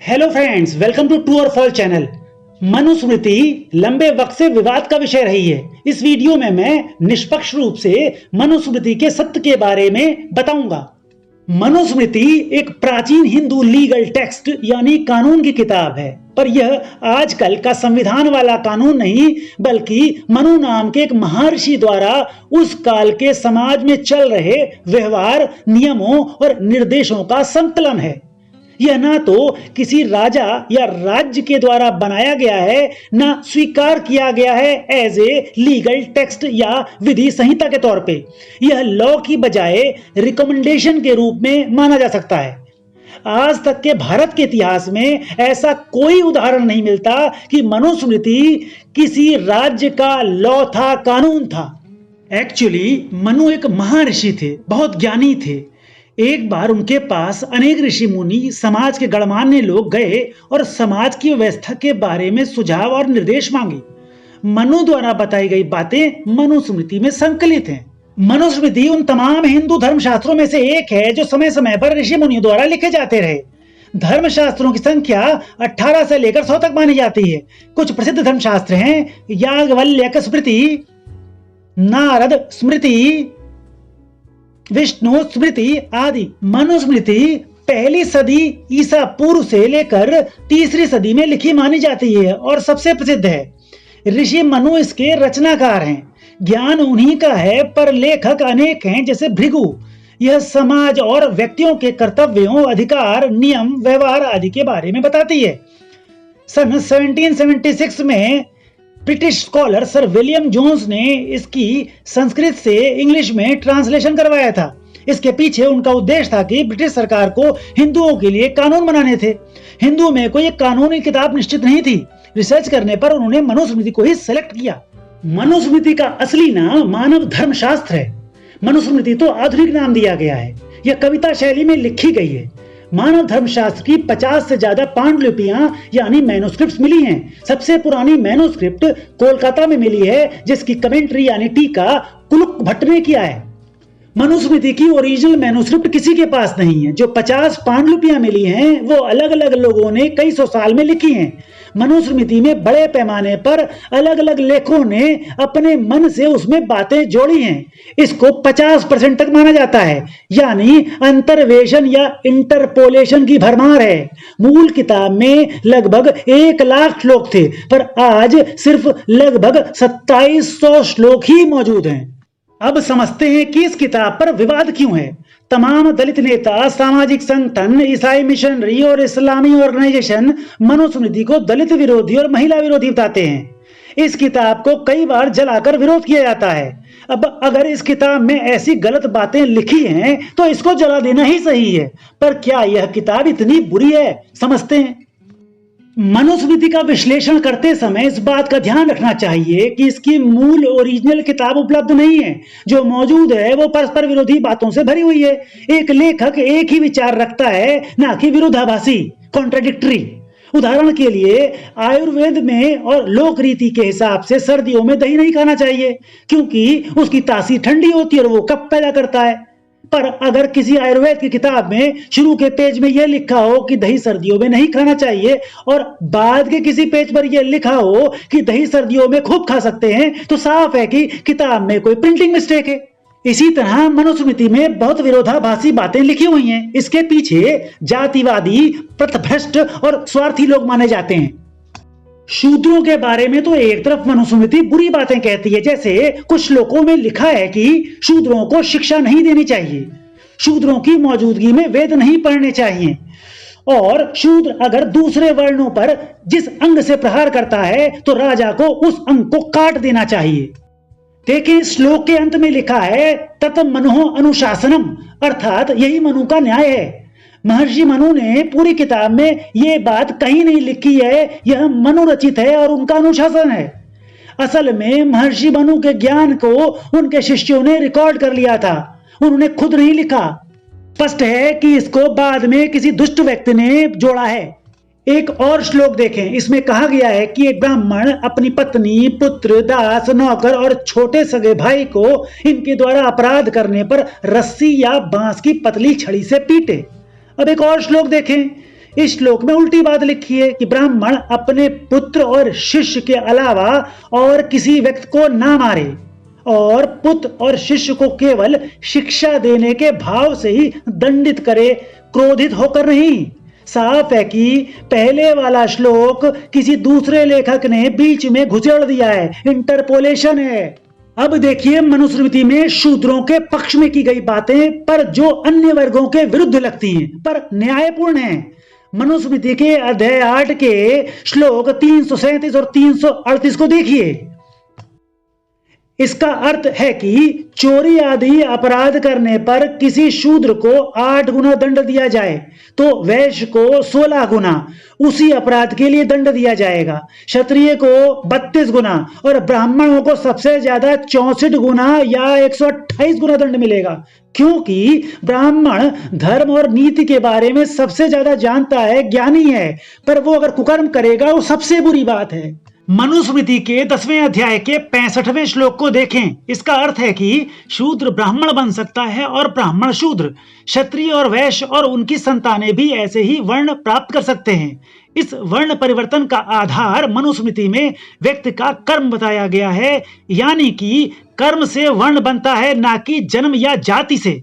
Hello friends, welcome to true और false channel. Manusmriti लंबे वक्त से विवाद का विषय रही है। इस वीडियो में मैं निष्पक्ष रूप से मनुस्मृति के सत्य के बारे में बताऊंगा। मनुस्मृति एक प्राचीन हिंदू लीगल टेक्स्ट यानी कानून की किताब है, पर यह आजकल का संविधान वाला कानून नहीं बल्कि मनु नाम के एक महर्षि द्वारा उस काल के समाज में चल रहे व्यवहार, नियमों और निर्देशों का संकलन है। यह ना तो किसी राजा या राज्य के द्वारा बनाया गया है, ना स्वीकार किया गया है एज ए लीगल टेक्स्ट या विधि संहिता के तौर पे। यह लॉ की बजाय रिकमेंडेशन के रूप में माना जा सकता है। आज तक के भारत के इतिहास में ऐसा कोई उदाहरण नहीं मिलता कि मनुस्मृति किसी राज्य का लॉ था, कानून था। एक्चुअली मनु एक महर्षि थे, बहुत ज्ञानी थे। एक बार उनके पास अनेक ऋषि मुनि, समाज के गणमान्य लोग गए और समाज की व्यवस्था के बारे में सुझाव और निर्देश मांगे। मनु द्वारा बताई गई बातें मनुस्मृति में संकलित हैं। मनुस्मृति उन तमाम हिंदू धर्मशास्त्रों में से एक है जो समय समय पर ऋषि मुनियों द्वारा लिखे जाते रहे। धर्मशास्त्रों की संख्या 18 से लेकर 100 तक मानी जाती है। कुछ प्रसिद्ध धर्मशास्त्र हैं याज्ञवल्क्य स्मृति, नारद स्मृति, विष्णु स्मृति आदि। मनुस्मृति पहली सदी ईसा पूर्व से लेकर तीसरी सदी में लिखी मानी जाती है और सबसे प्रसिद्ध है। ऋषि मनु इसके रचनाकार हैं। ज्ञान उन्हीं का है, पर लेखक अनेक हैं जैसे भृगु। यह समाज और व्यक्तियों के कर्तव्यों, अधिकार, नियम, व्यवहार आदि के बारे में बताती है। सन 1776 में British scholar sir William Jones ने इसकी संस्कृत से इंग्लिश में ट्रांसलेशन करवाया था। इसके पीछे उनका उद्देश्य था कि ब्रिटिश सरकार को हिंदुओं के लिए कानून बनाने थे। हिंदू में कोई कानूनी किताब निश्चित नहीं थी। रिसर्च करने पर उन्होंने मनुस्मृति को ही सेलेक्ट किया। मनुस्मृति का असली नाम मानव धर्मशास्त्र है। मनुस्मृति तो आधुनिक नाम दिया गया है। यह कविता शैली में लिखी गई है। मानव धर्मशास्त्र की 50 से ज्यादा पांडुलिपियां यानी मैन्युस्क्रिप्ट्स मिली हैं। सबसे पुरानी मैन्युस्क्रिप्ट कोलकाता में मिली है, जिसकी कमेंट्री यानी टीका कुलुक भट्ट ने किया है। मनुस्मृति की ओरिजिनल मैन्युस्क्रिप्ट किसी के पास नहीं है। जो 50 पांडुलिपियां मिली हैं वो अलग अलग लोगों ने कई सौ साल में लिखी हैं। मनुस्मृति में बड़े पैमाने पर अलग अलग लेखकों ने अपने मन से उसमें बातें जोड़ी हैं। इसको 50% तक माना जाता है, यानी अंतर्वेशन या इंटरपोलेशन की भरमार है। मूल किताब में लगभग 1 लाख श्लोक थे, पर आज सिर्फ लगभग 2700 श्लोक ही मौजूद हैं। अब समझते हैं कि इस किताब पर विवाद क्यों है। तमाम दलित नेता, सामाजिक संगठन, ईसाई मिशनरी और इस्लामी ऑर्गेनाइजेशन मनुस्मृति को दलित विरोधी और महिला विरोधी बताते हैं। इस किताब को कई बार जलाकर विरोध किया जाता है। अब अगर इस किताब में ऐसी गलत बातें लिखी हैं तो इसको जला देना ही सही है। पर क्या यह किताब इतनी बुरी है? समझते हैं। मनुस्मृति का विश्लेषण करते समय इस बात का ध्यान रखना चाहिए कि इसकी मूल ओरिजिनल किताब उपलब्ध नहीं है। जो मौजूद है वो परस्पर विरोधी बातों से भरी हुई है। एक लेखक एक ही विचार रखता है, ना कि विरोधाभासी, कॉन्ट्राडिक्टरी। उदाहरण के लिए आयुर्वेद में और लोक रीति के हिसाब से सर्दियों में दही नहीं खाना चाहिए, क्योंकि उसकी तासीर ठंडी होती है और वो कफ पैदा करता है। पर अगर किसी आयुर्वेद की किताब में शुरू के पेज में यह लिखा हो कि दही सर्दियों में नहीं खाना चाहिए और बाद के किसी पेज पर यह लिखा हो कि दही सर्दियों में खूब खा सकते हैं, तो साफ है कि किताब में कोई प्रिंटिंग मिस्टेक है। इसी तरह मनुस्मृति में बहुत विरोधाभासी बातें लिखी हुई हैं। इसके पीछे जातिवादी, पथभ्रष्ट और स्वार्थी लोग माने जाते हैं। शूद्रों के बारे में तो एक तरफ मनुस्मृति बुरी बातें कहती है, जैसे कुछ श्लोकों में लिखा है कि शूद्रों को शिक्षा नहीं देनी चाहिए, शूद्रों की मौजूदगी में वेद नहीं पढ़ने चाहिए, और शूद्र अगर दूसरे वर्णों पर जिस अंग से प्रहार करता है तो राजा को उस अंग को काट देना चाहिए। देखिए, श्लोक के अंत में लिखा है तत् मनो अनुशासनम, अर्थात यही मनु का न्याय है। महर्षि मनु ने पूरी किताब में यह बात कहीं नहीं लिखी है। यह मनु रचित है और उनका अनुशासन है। असल में महर्षि मनु के ज्ञान को उनके शिष्यों ने रिकॉर्ड कर लिया था, उन्होंने खुद नहीं लिखा। स्पष्ट है कि इसको बाद में किसी दुष्ट व्यक्ति ने जोड़ा है। एक और श्लोक देखें, इसमें कहा गया है कि एक ब्राह्मण अपनी पत्नी, पुत्र, दास, नौकर और छोटे सगे भाई को इनके द्वारा अपराध करने पर रस्सी या बांस की पतली छड़ी से पीटे। अब एक और श्लोक देखें, इस श्लोक में उल्टी बात लिखी है कि ब्राह्मण अपने पुत्र और शिष्य के अलावा और किसी व्यक्ति को ना मारे और पुत्र और शिष्य को केवल शिक्षा देने के भाव से ही दंडित करे, क्रोधित होकर नहीं। साफ है कि पहले वाला श्लोक किसी दूसरे लेखक ने बीच में घुसेड़ दिया है, इंटरपोलेशन है। अब देखिए मनुस्मृति में शूद्रों के पक्ष में की गई बातें पर जो अन्य वर्गों के विरुद्ध लगती हैं पर न्यायपूर्ण है। मनुस्मृति के अध्याय 8 के श्लोक 337 और 338 को देखिए। इसका अर्थ है कि चोरी आदि अपराध करने पर किसी शूद्र को 8 गुना दंड दिया जाए तो वैश्य को 16 गुना उसी अपराध के लिए दंड दिया जाएगा, क्षत्रिय को 32 गुना और ब्राह्मणों को सबसे ज्यादा 64 गुना या 128 गुना दंड मिलेगा, क्योंकि ब्राह्मण धर्म और नीति के बारे में सबसे ज्यादा जानता है, ज्ञानी है, पर वो अगर कुकर्म करेगा वो सबसे बुरी बात है। मनुस्मृति के 10वें अध्याय के 65वें श्लोक को देखें। इसका अर्थ है कि शूद्र ब्राह्मण बन सकता है और ब्राह्मण शूद्र, क्षत्रिय और वैश्य और उनकी संतानें भी ऐसे ही वर्ण प्राप्त कर सकते हैं। इस वर्ण परिवर्तन का आधार मनुस्मृति में व्यक्ति का कर्म बताया गया है, यानी कि कर्म से वर्ण बनता है, ना कि जन्म या जाति से।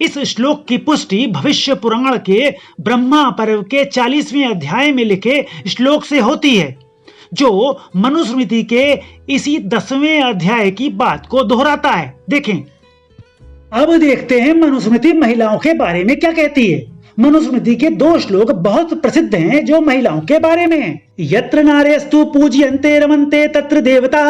इस श्लोक की पुष्टि भविष्य पुराण के ब्रह्मा पर्व के 40वें अध्याय में लिखे श्लोक से होती है, जो मनुस्मृति के इसी 10वें अध्याय की बात को दोहराता है। देखें, अब देखते हैं मनुस्मृति महिलाओं के बारे में क्या कहती है। मनुस्मृति के 2 श्लोक बहुत प्रसिद्ध हैं जो महिलाओं के बारे में हैं। यत्र नार्यस्तु पूज्यन्ते रमन्ते तत्र देवता,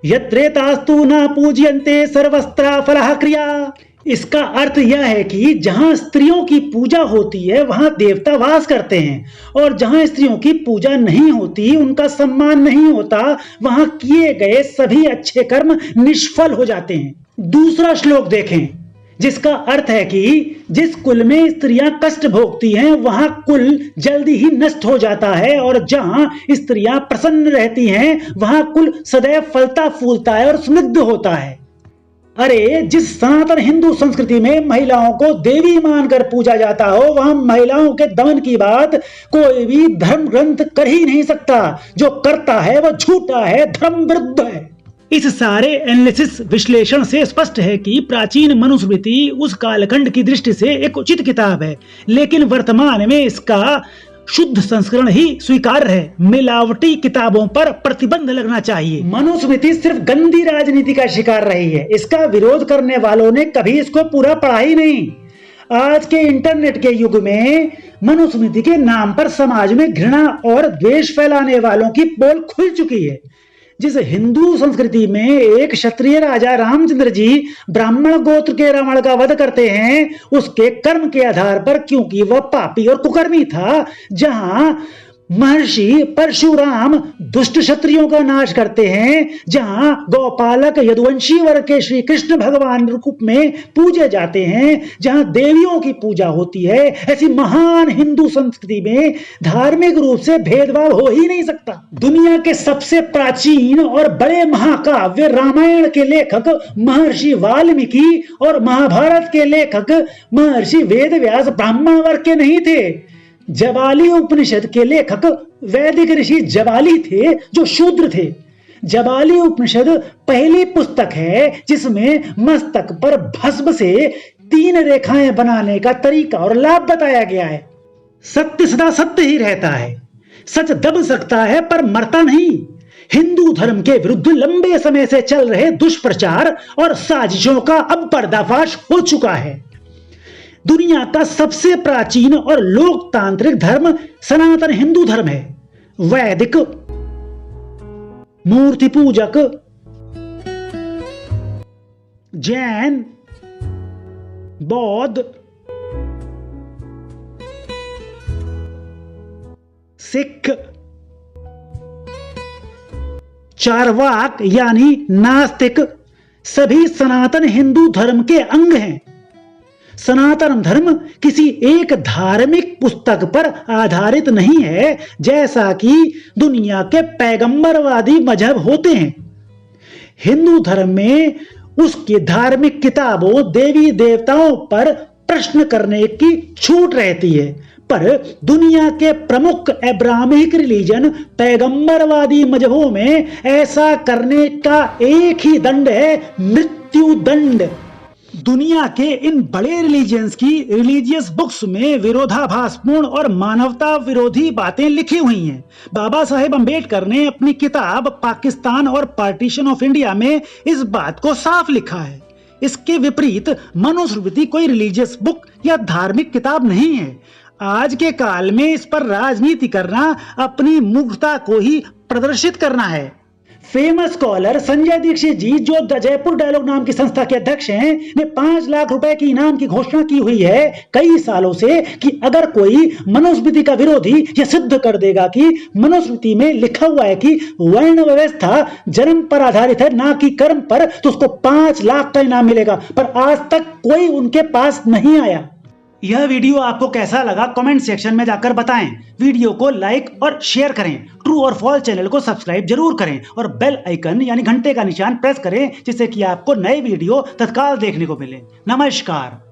यत्रेतास्तु न पूज्यन्ते सर्वस्त्रा फलः क्रिया। इसका अर्थ यह है कि जहां स्त्रियों की पूजा होती है वहां देवता वास करते हैं और जहां स्त्रियों की पूजा नहीं होती, उनका सम्मान नहीं होता, वहां किए गए सभी अच्छे कर्म निष्फल हो जाते हैं। दूसरा श्लोक देखें, जिसका अर्थ है कि जिस कुल में स्त्रियां कष्ट भोगती हैं वहां कुल जल्दी ही नष्ट हो जाता है और जहां स्त्रियां प्रसन्न रहती हैं वहां कुल सदैव फलता फूलता है और समृद्ध होता है। अरे, जिस सनातन हिंदू संस्कृति में महिलाओं को देवी मानकर पूजा जाता हो, वहां महिलाओं के दमन की बात कोई भी धर्म ग्रंथ कर ही नहीं सकता। जो करता है वह झूठा है, धर्म विरुद्ध है। इस सारे एनालिसिस विश्लेषण से स्पष्ट है कि प्राचीन मनुस्मृति उस कालखंड की दृष्टि से एक उचित किताब है, लेकिन वर्तमान में इसका शुद्ध संस्करण ही स्वीकार्य है। मिलावटी किताबों पर प्रतिबंध लगना चाहिए। मनुस्मृति सिर्फ गंदी राजनीति का शिकार रही है। इसका विरोध करने वालों ने कभी इसको पूरा पढ़ा ही नहीं। आज के इंटरनेट के युग में मनुस्मृति के नाम पर समाज में घृणा और द्वेष फैलाने वालों की पोल खुल चुकी है। जिस हिंदू संस्कृति में एक क्षत्रिय राजा रामचंद्र जी ब्राह्मण गोत्र के रावण का वध करते हैं, उसके कर्म के आधार पर, क्योंकि वह पापी और कुकर्मी था। जहां महर्षि परशुराम दुष्ट क्षत्रियों का नाश करते हैं, जहां गौपालक यदुवंशी वर्ग के श्री कृष्ण भगवान रूप में पूजे जाते हैं, जहां देवियों की पूजा होती है, ऐसी महान हिंदू संस्कृति में धार्मिक रूप से भेदभाव हो ही नहीं सकता। दुनिया के सबसे प्राचीन और बड़े महाकाव्य रामायण के लेखक महर्षि वाल्मीकि और महाभारत के लेखक महर्षि वेदव्यास ब्राह्मण वर्ग के नहीं थे। जबाली उपनिषद के लेखक वैदिक ऋषि जबाली थे जो शूद्र थे। जबाली उपनिषद पहली पुस्तक है जिसमें मस्तक पर भस्म से 3 रेखाएं बनाने का तरीका और लाभ बताया गया है। सत्य सदा सत्य ही रहता है, सच दब सकता है पर मरता नहीं। हिंदू धर्म के विरुद्ध लंबे समय से चल रहे दुष्प्रचार और साजिशों का अब पर्दाफाश हो चुका है। दुनिया का सबसे प्राचीन और लोकतांत्रिक धर्म सनातन हिंदू धर्म है। वैदिक, मूर्ति पूजक, जैन, बौद्ध, सिख, चारवाक यानी नास्तिक सभी सनातन हिंदू धर्म के अंग हैं। सनातन धर्म किसी एक धार्मिक पुस्तक पर आधारित नहीं है, जैसा कि दुनिया के पैगंबरवादी मजहब होते हैं। हिंदू धर्म में उसकी धार्मिक किताबों, देवी देवताओं पर प्रश्न करने की छूट रहती है, पर दुनिया के प्रमुख अब्राहमिक रिलीजन पैगंबरवादी मजहबों में ऐसा करने का एक ही दंड है, मृत्यु दंड। दुनिया के इन बड़े रिलीजियंस की रिलीजियस बुक्स में विरोधाभासपूर्ण और मानवता विरोधी बातें लिखी हुई हैं। बाबा साहेब अंबेडकर ने अपनी किताब पाकिस्तान और पार्टीशन ऑफ इंडिया में इस बात को साफ लिखा है। इसके विपरीत मनुस्मृति कोई रिलीजियस बुक या धार्मिक किताब नहीं है। आज के काल में इस पर राजनीति करना अपनी मूर्खता को ही प्रदर्शित करना है। फेमस स्कॉलर संजय दीक्षित जी, जो द जयपुर डायलॉग नाम की संस्था के अध्यक्ष हैं, ने 5 लाख रुपए की इनाम की घोषणा की हुई है कई सालों से कि अगर कोई मनुस्मृति का विरोधी यह सिद्ध कर देगा कि मनुस्मृति में लिखा हुआ है कि वर्ण व्यवस्था जन्म पर आधारित है ना कि कर्म पर, तो उसको 5 लाख का इनाम मिलेगा। पर आज तक कोई उनके पास नहीं आया। यह वीडियो आपको कैसा लगा कमेंट सेक्शन में जाकर बताएं। वीडियो को लाइक और शेयर करें। ट्रू और फॉल्स चैनल को सब्सक्राइब जरूर करें और बेल आइकन यानी घंटे का निशान प्रेस करें, जिससे कि आपको नए वीडियो तत्काल देखने को मिले। नमस्कार।